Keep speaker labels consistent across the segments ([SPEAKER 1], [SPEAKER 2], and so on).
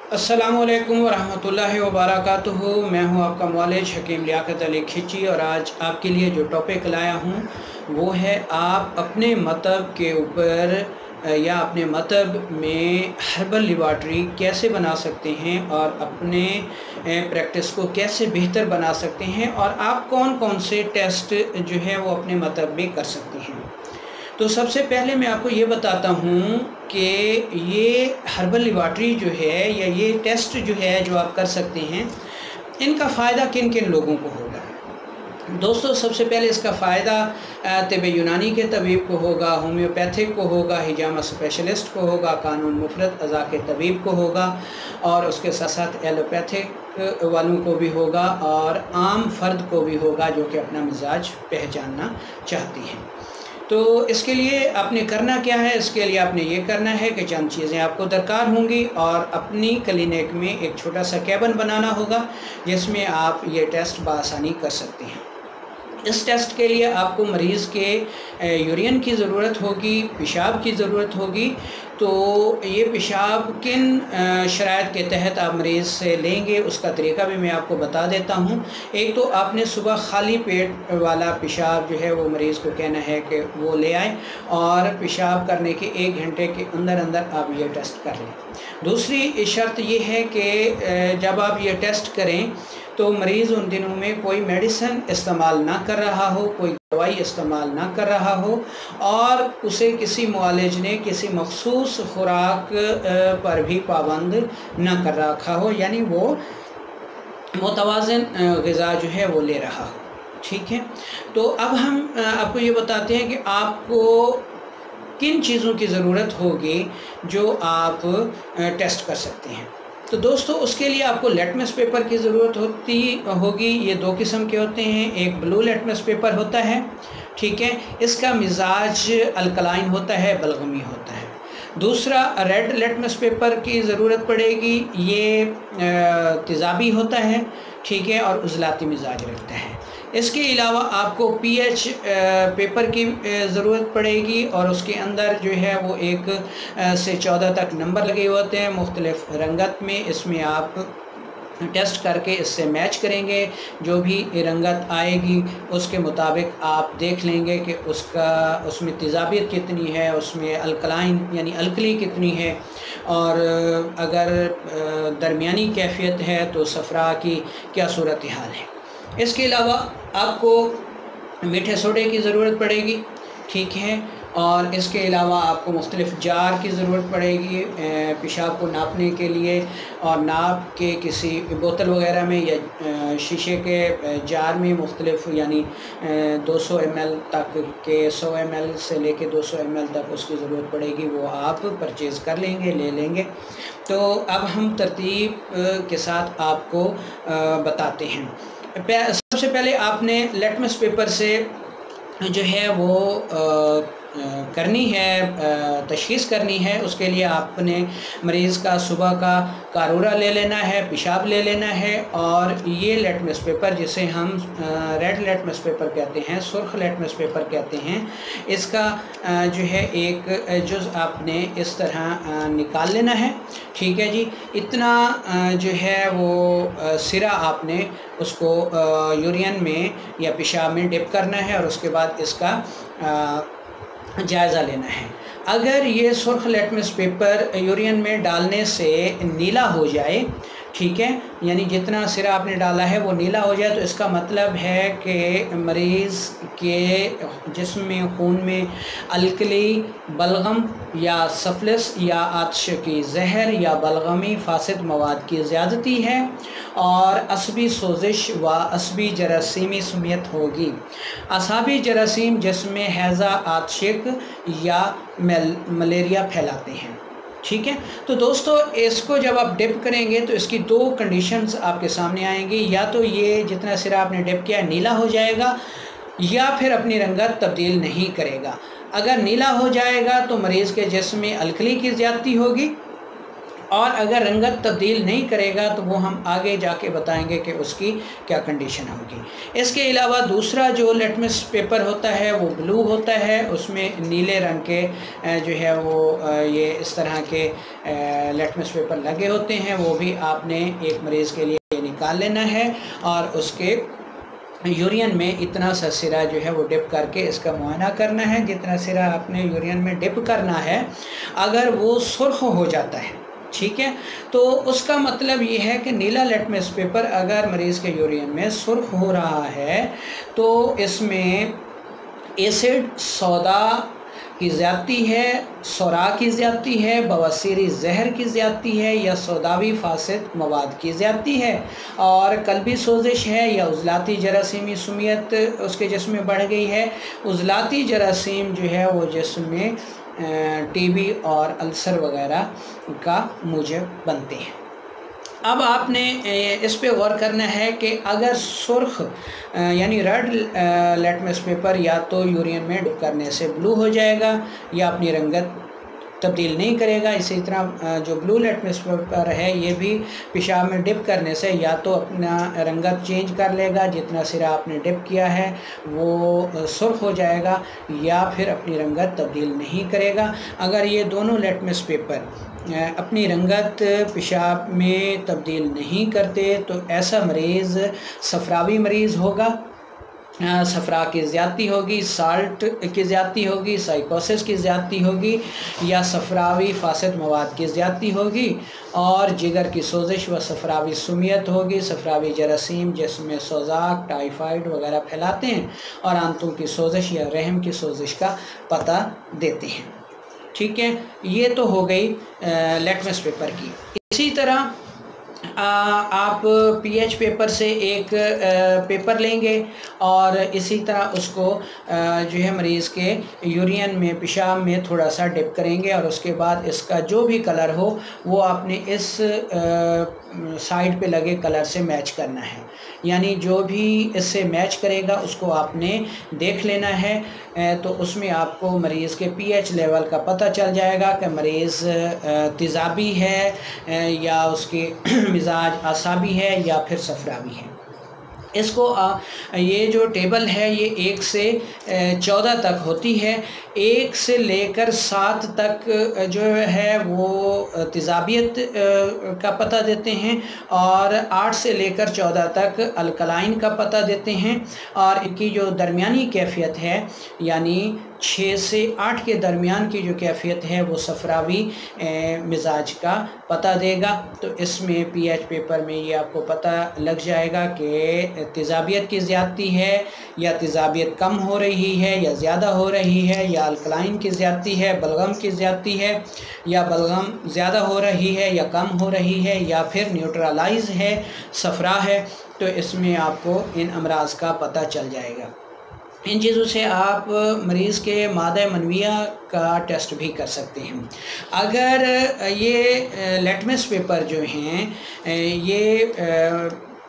[SPEAKER 1] अस्सलामुअलैकुम वरहमतुल्लाहि वबरकातुहू। मैं हूं आपका मौलवी हकीम लियाकत अली खिची और आज आपके लिए जो टॉपिक लाया हूं वो है आप अपने मतब के ऊपर या अपने मतब में हर्बल लेबॉरेटरी कैसे बना सकते हैं और अपने प्रैक्टिस को कैसे बेहतर बना सकते हैं और आप कौन कौन से टेस्ट जो है वो अपने मतब में कर सकते हैं। तो सबसे पहले मैं आपको ये बताता हूँ कि ये हर्बल लेबॉरेटरी जो है या ये टेस्ट जो है जो आप कर सकते हैं, इनका फ़ायदा किन किन लोगों को होगा। दोस्तों, सबसे पहले इसका फ़ायदा तिब यूनानी के तबीब को होगा, होम्योपैथिक को होगा, हिजामा स्पेशलिस्ट को होगा, कानून मुफरत अज़ा के तबीब को होगा और उसके साथ साथ एलोपैथिक वालों को भी होगा और आम फर्द को भी होगा जो कि अपना मिजाज पहचानना चाहती हैं। तो इसके लिए आपने करना क्या है, इसके लिए आपने ये करना है कि चंद चीज़ें आपको दरकार होंगी और अपनी क्लिनिक में एक छोटा सा कैबिन बनाना होगा जिसमें आप ये टेस्ट बआसानी कर सकते हैं। इस टेस्ट के लिए आपको मरीज़ के यूरिन की ज़रूरत होगी, पेशाब की ज़रूरत होगी। तो ये पेशाब किन शराइत के तहत आप मरीज़ से लेंगे उसका तरीका भी मैं आपको बता देता हूँ। एक तो आपने सुबह खाली पेट वाला पेशाब जो है वो मरीज़ को कहना है कि वो ले आए और पेशाब करने के 1 घंटे के अंदर अंदर आप ये टेस्ट कर लें। दूसरी शर्त ये है कि जब आप ये टेस्ट करें तो मरीज़ उन दिनों में कोई मेडिसिन इस्तेमाल ना कर रहा हो, कोई दवाई इस्तेमाल ना कर रहा हो और उसे किसी मुआलिज ने किसी मखसूस खुराक पर भी पाबंद ना कर रखा हो, यानी वो मुतवाज़िन ग़िज़ा जो है वो ले रहा हो। ठीक है, तो अब हम आपको ये बताते हैं कि आपको किन चीज़ों की ज़रूरत होगी जो आप टेस्ट कर सकते हैं। तो दोस्तों, उसके लिए आपको लेटमस पेपर की ज़रूरत होगी। ये 2 किस्म के होते हैं। एक ब्लू लेटमस पेपर होता है, ठीक है, इसका मिजाज अल्कलाइन होता है, बलगमी होता है। दूसरा रेड लेटमस पेपर की ज़रूरत पड़ेगी, ये तेज़ाबी होता है, ठीक है, और उज़लाती मिजाज रखता है। इसके अलावा आपको पीएच पेपर की ज़रूरत पड़ेगी और उसके अंदर जो है वो 1 से 14 तक नंबर लगे होते हैं मुख्तलिफ़ रंगत में। इसमें आप टेस्ट करके इससे मैच करेंगे, जो भी रंगत आएगी उसके मुताबिक आप देख लेंगे कि उसमें तेज़ाबियत कितनी है, उसमें अल्कलाइन यानी अल्कली कितनी है और अगर दरमियानी कैफियत है तो सफ़रा की क्या सूरत हाल है। इसके अलावा आपको मीठे सोडे की ज़रूरत पड़ेगी, ठीक है, और इसके अलावा आपको मुख्तलिफ़ जार की ज़रूरत पड़ेगी पेशाब को नापने के लिए और नाप के किसी बोतल वगैरह में या शीशे के जार में मुख्तलिफ़ यानी 200 ml तक के 100 ml से लेके 200 ml तक उसकी ज़रूरत पड़ेगी। वो आप परचेज़ कर लेंगे, ले लेंगे। तो अब हम तरतीब के साथ आपको बताते हैं। सबसे पहले आपने लेटमस पेपर से जो है वो करनी है, तशख़ीस करनी है। उसके लिए आपने मरीज़ का सुबह का कारूरा ले लेना है, पेशाब ले लेना है और ये लेटमस पेपर जिसे हम रेड लेटमस पेपर कहते हैं, सुर्ख लेटमस पेपर कहते हैं, इसका जो है एक जुज़ आपने इस तरह निकाल लेना है, ठीक है जी। इतना जो है वो सिरा आपने उसको यूरिन में या पेशाब में डिप करना है और उसके बाद इसका जायज़ा लेना है। अगर ये सुर्ख लेटमस पेपर यूरिन में डालने से नीला हो जाए, ठीक है, यानी जितना सिरा आपने डाला है वो नीला हो जाए, तो इसका मतलब है कि मरीज़ के जिस्म में, खून में अल्कली, बलगम या सफलिस या आतिश की जहर या बलगमी फासिद मवाद की ज़्यादती है और असबी सोजिश व असबी जरासीमी सुमियत होगी। असाबी जरासीम जिसमें हैज़ा, आतिशिक या मलेरिया फैलाते हैं, ठीक है। तो दोस्तों, इसको जब आप डिप करेंगे तो इसकी 2 कंडीशंस आपके सामने आएंगी। या तो ये जितना सिरा आपने डिप किया नीला हो जाएगा या फिर अपनी रंगत तब्दील नहीं करेगा। अगर नीला हो जाएगा तो मरीज़ के जिस्म में अल्कली की ज़्यादती होगी और अगर रंगत तब्दील नहीं करेगा तो वो हम आगे जाके बताएंगे कि उसकी क्या कंडीशन होगी। इसके अलावा दूसरा जो लिटमस पेपर होता है वो ब्लू होता है, उसमें नीले रंग के जो है वो ये इस तरह के लिटमस पेपर लगे होते हैं। वो भी आपने एक मरीज़ के लिए निकाल लेना है और उसके यूरियन में इतना सा सिरा जो है वो डिप करके इसका मुआयना करना है। जितना सिरा आपने यूरियन में डिप करना है, अगर वो सुर्ख हो जाता है, ठीक है, तो उसका मतलब ये है कि नीला लिटमस पेपर अगर मरीज़ के यूरियन में सुर्ख हो रहा है तो इसमें एसिड सौदा की ज़्यादती है, सौरा की ज़्यादती है, बवासीरी जहर की ज़्यादती है, या सौदावी फासिद मवाद की ज़्यादती है, और कल्बी सोजिश है, या उज़लाती जरासीमी सुमियत उसके जिस्म में बढ़ गई है। उज़लाती जरासीम जो है वो जिस्म में टीबी और अल्सर वगैरह का मूजब बनते हैं। अब आपने इस पे गौर करना है कि अगर सुर्ख यानी रेड लिटमस पेपर या तो यूरियन में डिप करने से ब्लू हो जाएगा या अपनी रंगत तब्दील नहीं करेगा। इसी तरह जो ब्लू लिटमस पेपर है ये भी पेशाब में डिप करने से या तो अपना रंगत चेंज कर लेगा, जितना सिरा आपने डिप किया है वो सुर्ख हो जाएगा, या फिर अपनी रंगत तब्दील नहीं करेगा। अगर ये दोनों लिटमस पेपर अपनी रंगत पेशाब में तब्दील नहीं करते तो ऐसा मरीज़ सफरावी मरीज़ होगा। सफरा की ज़्यादती होगी, साल्ट की ज़्यादती होगी, साइकोसिस की ज़्यादती होगी, या सफरावी फासिद मवाद की ज़्यादती होगी, और जिगर की सोजिश व सफरावी सुमियत होगी। सफरावी जरासीम जिसमें सोजाक, टाइफाइड वगैरह फैलाते हैं और आंतों की सोजिश या रहम की सोजिश का पता देते हैं। ठीक है, ये तो हो गई लिटमस पेपर की। इसी तरह आप पीएच पेपर से एक पेपर लेंगे और इसी तरह उसको जो है मरीज़ के यूरियन में पेशाब में थोड़ा सा डिप करेंगे, और उसके बाद इसका जो भी कलर हो वो आपने इस साइड पे लगे कलर से मैच करना है। यानी जो भी इससे मैच करेगा उसको आपने देख लेना है, तो उसमें आपको मरीज़ के पीएच लेवल का पता चल जाएगा कि मरीज़ तेज़ाबी है या उसके मिजाज आसाबी है या फिर सफरावी है। इसको ये जो टेबल है ये 1 से 14 तक होती है। 1 से लेकर 7 तक जो है वो तेज़ाबियत का पता देते हैं, और 8 से लेकर 14 तक अल्कलाइन का पता देते हैं, और इनकी जो दरमियानी कैफियत है यानी 6 से 8 के दरमियान की जो कैफियत है वो सफरावी मिजाज का पता देगा। तो इसमें पीएच पेपर में ये आपको पता लग जाएगा कि तेज़ाबियत की ज़्यादती है, या तेज़ाबियत कम हो रही है या ज़्यादा हो रही है, या अल्कलाइन की ज़्यादती है, बलगम की ज़्यादती है, या बलगम ज़्यादा हो रही है या कम हो रही है, या फिर न्यूट्रलाइज है, सफरा है। तो इसमें आपको इन अमराज का पता चल जाएगा। इन चीज़ों से आप मरीज़ के मादा मनविया का टेस्ट भी कर सकते हैं। अगर ये लिटमस पेपर जो हैं ये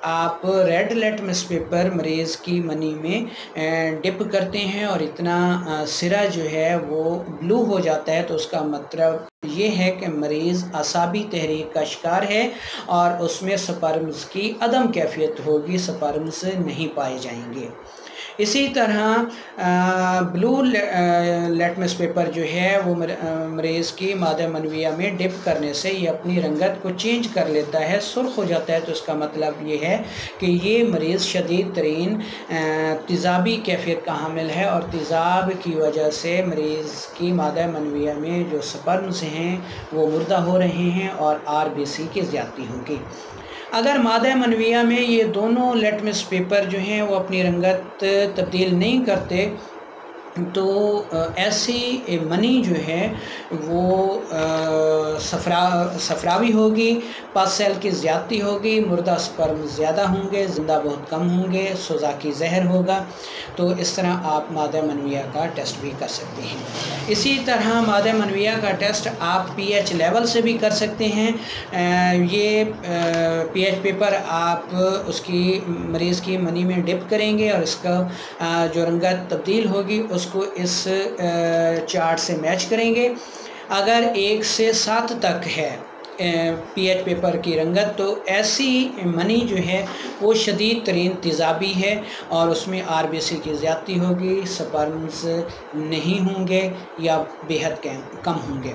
[SPEAKER 1] आप रेड लिटमस पेपर मरीज़ की मनी में डिप करते हैं और इतना सिरा जो है वो ब्लू हो जाता है, तो उसका मतलब ये है कि मरीज़ असाबी तहरीक का शिकार है और उसमें स्पर्म्स की अदम कैफियत होगी, स्पर्म्स नहीं पाए जाएंगे। इसी तरह ब्लू लिटमस पेपर जो है वो मरीज़ की मादा मनविया में डिप करने से ये अपनी रंगत को चेंज कर लेता है, सुर्ख हो जाता है। तो इसका मतलब ये है कि ये मरीज़ शदीद तरीन तेज़ाबी कैफियत का हामिल है, और तेज़ाब की वजह से मरीज़ की मादा मनविया में जो स्पर्म्स हैं वो मुर्दा हो रहे हैं और RBC की ज़्यादती होगी। अगर मादा मनविया में ये दोनों लिटमस पेपर जो हैं वो अपनी रंगत तब्दील नहीं करते तो ऐसी मनी जो है वो सफरावी होगी, पास सेल की ज़्यादती होगी, मुर्दा स्पर्म ज़्यादा होंगे, ज़िंदा बहुत कम होंगे, सोजा की जहर होगा। तो इस तरह आप मादा मनविया का टेस्ट भी कर सकते हैं। इसी तरह मादा मनविया का टेस्ट आप पीएच लेवल से भी कर सकते हैं। ये पीएच पेपर आप उसकी मरीज़ की मनी में डिप करेंगे और इसका जो रंगत तब्दील होगी उसको इस चार्ट से मैच करेंगे। अगर 1 से 7 तक है, pH पेपर की रंगत, तो ऐसी मनी जो है वो शदीद तरीन तेज़ाबी है और उसमें RBC की ज़्यादती होगी, स्पर्म्स नहीं होंगे या बेहद कम होंगे।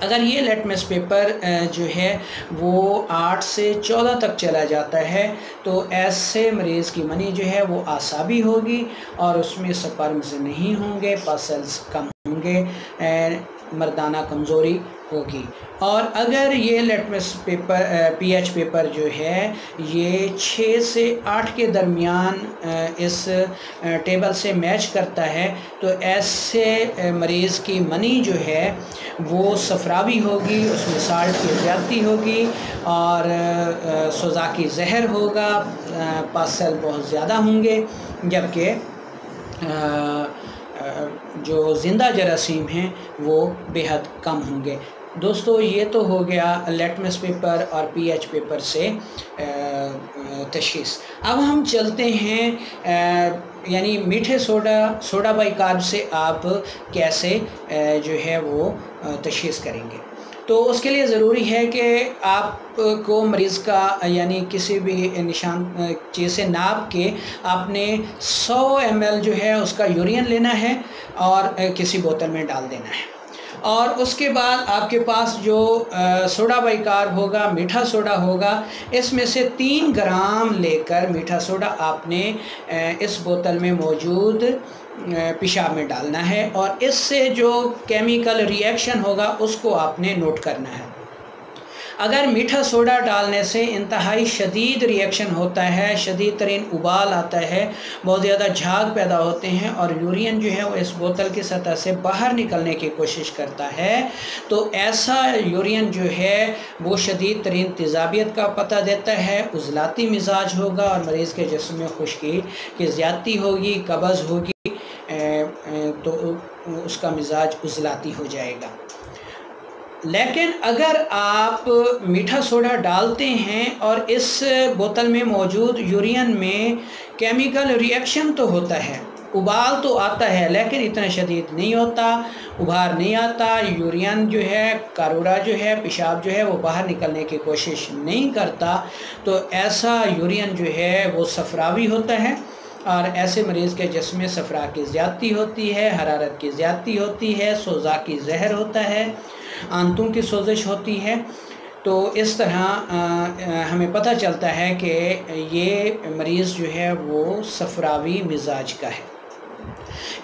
[SPEAKER 1] अगर ये लिटमस पेपर जो है वो 8 से 14 तक चला जाता है तो ऐसे मरीज़ की मनी जो है वो आसाबी होगी और उसमें स्पर्म्स नहीं होंगे, पस सेल्स कम होंगे, मर्दाना कमज़ोरी होगी। और अगर ये लिटमस पेपर pH पेपर जो है ये 6 से 8 के दरमियान इस टेबल से मैच करता है तो ऐसे मरीज़ की मनी जो है वो सफरावी होगी, उसमें साल्ट की ज़्यादती होगी और सोज़ाकी ज़हर होगा, पस सेल बहुत ज़्यादा होंगे, जबकि जो ज़िंदा जरासीम हैं वो बेहद कम होंगे। दोस्तों, ये तो हो गया लिटमस पेपर और pH पेपर से तशख़ीस। अब हम चलते हैं यानी मीठे सोडा बाइकार्ब से आप कैसे जो है वो तशख़ीस करेंगे। तो उसके लिए ज़रूरी है कि आपको मरीज़ का यानी किसी भी निशान चीज़ से नाप के आपने 100 ml जो है उसका यूरिन लेना है और किसी बोतल में डाल देना है। और उसके बाद आपके पास जो सोडा बाइकार्ब होगा, मीठा सोडा होगा, इसमें से 3 ग्राम लेकर मीठा सोडा आपने इस बोतल में मौजूद पेशाब में डालना है और इससे जो केमिकल रिएक्शन होगा उसको आपने नोट करना है। अगर मीठा सोडा डालने से इंतहाई शदीद रिएक्शन होता है, शदीद तरीन उबाल आता है, बहुत ज़्यादा झाग पैदा होते हैं और यूरिन जो है वो इस बोतल की सतह से बाहर निकलने की कोशिश करता है, तो ऐसा यूरिन जो है वो शदीद तरीन तेज़ाबियत का पता देता है, उज़लाती मिजाज होगा और मरीज़ के जिस्म में खुश्की की ज़्यादती होगी, कब्ज़ होगी, तो उसका मिजाज उज़लाती हो जाएगा। लेकिन अगर आप मीठा सोडा डालते हैं और इस बोतल में मौजूद यूरिन में केमिकल रिएक्शन तो होता है, उबाल तो आता है, लेकिन इतना शदीद नहीं होता, उभार नहीं आता, यूरिन जो है, कारूरा जो है, पेशाब जो है वो बाहर निकलने की कोशिश नहीं करता, तो ऐसा यूरिन जो है वो सफरावी होता है और ऐसे मरीज़ के जिस्म में सफरा की ज़्यादती होती है, हरारत की ज़्यादती होती है, सोज़ा की ज़हर होता है, आंतों की सोजिश होती है। तो इस तरह हमें पता चलता है कि ये मरीज़ जो है वो सफरावी मिजाज का है।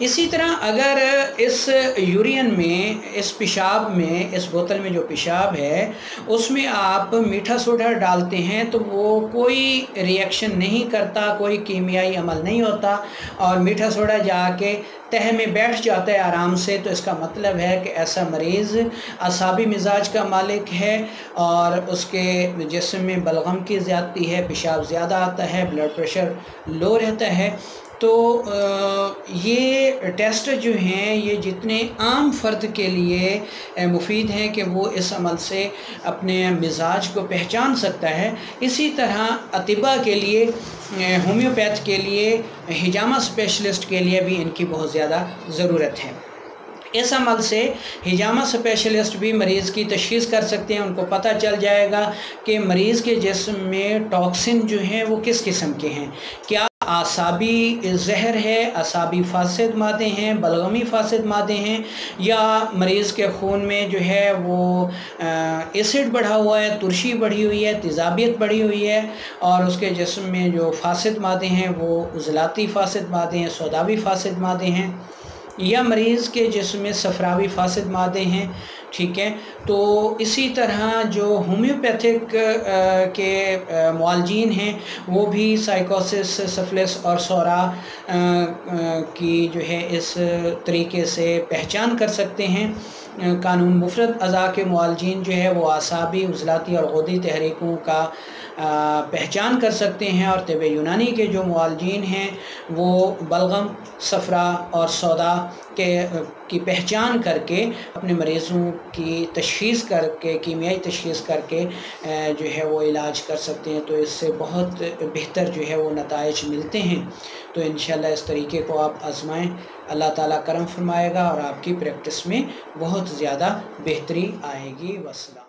[SPEAKER 1] इसी तरह अगर इस यूरिन में, इस पेशाब में, इस बोतल में जो पेशाब है उसमें आप मीठा सोडा डालते हैं तो वो कोई रिएक्शन नहीं करता, कोई कीमियाई अमल नहीं होता और मीठा सोडा जाके तह में बैठ जाता है आराम से, तो इसका मतलब है कि ऐसा मरीज़ असाबी मिजाज का मालिक है और उसके जिस्म में बलगम की ज़्यादती है, पेशाब ज़्यादा आता है, ब्लड प्रेशर लो रहता है। तो ये टेस्ट जो हैं ये जितने आम फ़र्द के लिए मुफीद हैं कि वो इस अमल से अपने मिजाज को पहचान सकता है, इसी तरह अतिबा के लिए, होम्योपैथ के लिए, हिजामा स्पेशलिस्ट के लिए भी इनकी बहुत ज़्यादा ज़रूरत है। इस अमल से हिजामा स्पेशलिस्ट भी मरीज़ की तशख़ीस कर सकते हैं, उनको पता चल जाएगा कि मरीज़ के जिस्म में टॉक्सिन जो हैं वो किस किस्म के हैं, क्या आसाबी ज़हर है, आसाबी फासिद मादे हैं, बलगमी फासिद मादे हैं, या मरीज़ के खून में जो है वो एसिड बढ़ा हुआ है, तुरशी बढ़ी हुई है, तेज़ाबियत बढ़ी हुई है और उसके जिस्म में जो फासिद मादे हैं वो उज़लाती फासिद मादे हैं, सौदावी फासिद मादे हैं, या मरीज़ के जिस्म में सफरावी फासिद मादे हैं। ठीक है, तो इसी तरह जो होम्योपैथिक के मुआलजीन हैं वो भी साइकोसिस, सिफिलिस और सौरा की जो है इस तरीके से पहचान कर सकते हैं। कानून मुफरद अज़ा के मुआलजीन जो है वो आसाबी, उज़लाती और ग़दी तहरीकों का पहचान कर सकते हैं और तिब यूनानी के जो मुआलजीन हैं वो बलगम, सफरा और सौदा की पहचान करके अपने मरीज़ों की तशख़ीस करके, कीमियाई तशख़ीस करके जो है वो इलाज कर सकते हैं। तो इससे बहुत बेहतर जो है वो नताइज मिलते हैं। तो इंशाअल्लाह इस तरीके को आप आज़माएँ, अल्लाह ताला करम फरमाएगा और आपकी प्रैक्टिस में बहुत ज़्यादा बेहतरी आएगी। वस्सलाम।